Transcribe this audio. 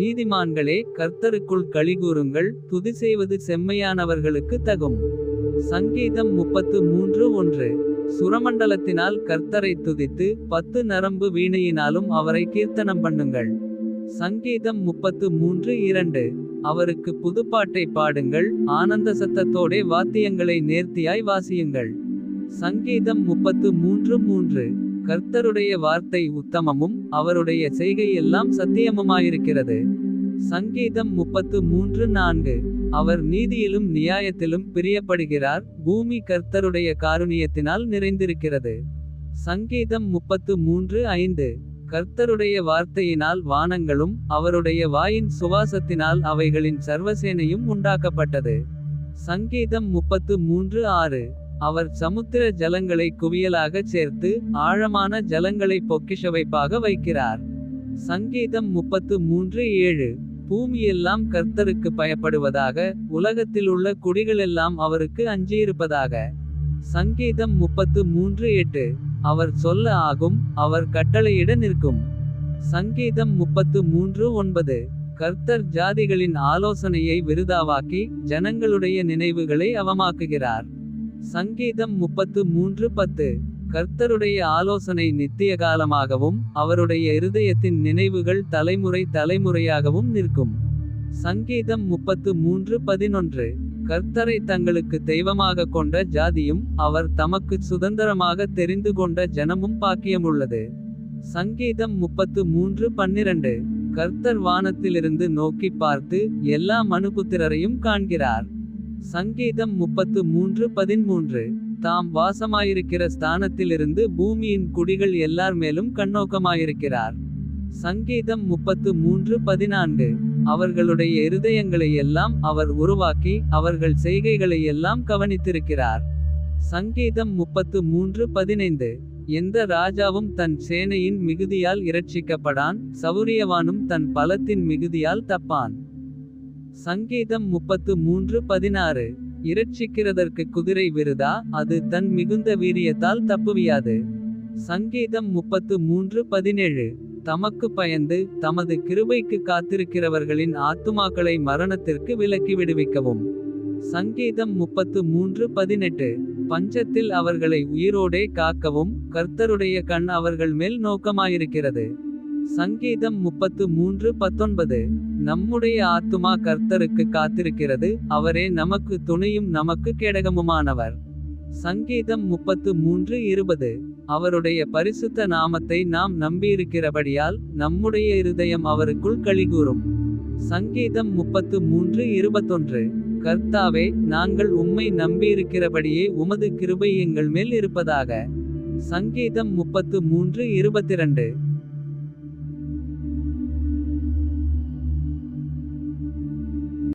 நீதிமான்களே கர்த்தருக்குள் களிகூருங்கள். துதி செய்வது செம்மையானவர்களுக்கு தகும். சங்கீதம் 33:1. சுரமண்டலத்தினால் கர்த்தரை துதித்து 10 நரம்பு வீணையினாலும் அவரை கீர்த்தனம் பண்ணுங்கள். சங்கீதம் 33:2. அவருக்கு புதுப்பாட்டை பாடுங்கள். ஆனந்த சத்தத்தோடே வாத்தியங்களை நேர்த்தியாய் வாசியுங்கள். சங்கீதம் 33:3. கர்த்தருடைய வார்த்தை உத்தமமும் அவருடைய செய்கை எல்லாம் சத்தியமுமாயிருக்கிறது. சங்கீதம் 33:4. அவர் நீதியிலும் நியாயத்திலும் பிரியப்படுகிறார். பூமி கர்த்தருடைய காருணியத்தினால் நிறைந்திருக்கிறது. சங்கீதம் 33:5. கர்த்தருடைய வார்த்தையினால் வானங்களும் அவருடைய வாயின் சுவாசத்தினால் அவைகளின் சர்வசேனையும் உண்டாக்கப்பட்டது. சங்கீதம் 33:6. அவர் சமுத்திர ஜலங்களை குவியலாகச் சேர்த்து ஆழமான ஜலங்களை பொக்கிஷவைப்பாக வைக்கிறார். சங்கீதம் 33:7. பூமியெல்லாம் கர்த்தருக்கு பயப்படுவதாக. உலகத்திலுள்ள குடிகளெல்லாம் அவருக்கு அஞ்சியிருப்பதாக. சங்கீதம் 33:8. அவர் சொல்ல ஆகும். அவர் கட்டளையிட நிற்கும். சங்கீதம் 33:9. கர்த்தர் ஜாதிகளின் ஆலோசனையை விருதாவாக்கி ஜனங்களுடைய நினைவுகளை அவமாக்குகிறார். சங்கீதம் 33:10. கர்த்தருடைய ஆலோசனை நித்திய காலமாகவும் அவருடைய இருதயத்தின் நினைவுகள் தலைமுறை தலைமுறையாகவும் நிற்கும். சங்கீதம் 33:11. கர்த்தரை தங்களுக்கு தெய்வமாக கொண்ட ஜாதியும் அவர் தமக்கு சுதந்திரமாக தெரிந்து கொண்ட ஜனமும் பாக்கியமுள்ளது. சங்கீதம் 33:12. கர்த்தர் வானத்திலிருந்து நோக்கி பார்த்து எல்லா மனுபுத்திரரையும் காண்கிறார். சங்கீதம் 33:13. தாம் வாசமாயிருக்கிற ஸ்தானத்திலிருந்து பூமியின் குடிகள் எல்லார் மேலும் கண்ணோக்கமாயிருக்கிறார். சங்கீதம் 33:14. அவர்களுடைய இருதயங்களை எல்லாம் அவர் உருவாக்கி அவர்கள் செய்கைகளை எல்லாம் கவனித்திருக்கிறார். சங்கீதம் 33:15. எந்த ராஜாவும் தன் சேனையின் மிகுதியால் இரட்சிக்கப்படான். சவுரியவானும் தன் பலத்தின் மிகுதியால் தப்பான். சங்கீதம் 33:16. இரட்சிக்கிறதற்கு குதிரை விருதா. அது தன் மிகுந்த வீரியத்தால் தப்புவியாது. சங்கீதம் 33:17. தமக்கு பயந்து தமது கிருபைக்கு காத்திருக்கிறவர்களின் ஆத்துமாக்களை மரணத்திற்கு விலக்கி விடுவிக்கவும். சங்கீதம் 33:18. பஞ்சத்தில் அவர்களை உயிரோடே காக்கவும் கர்த்தருடைய கண் அவர்கள் மேல் நோக்கமாயிருக்கிறது. சங்கீதம் 33:19. நம்முடைய ஆத்துமா கர்த்தருக்கு காத்திருக்கிறது. அவரே நமக்கு துணையும் நமக்கு கேடகமுமானவர். சங்கீதம் 33:20. அவருடைய பரிசுத்த நாமத்தை நாம் நம்பியிருக்கிறபடியால் நம்முடைய இருதயம் அவருக்குள் களிகூரும். சங்கீதம் 33:21. கர்த்தாவே நாங்கள் உம்மை நம்பியிருக்கிறபடியே உமது கிருபை எங்கள் மேல் இருப்பதாக. சங்கீதம் 33:22.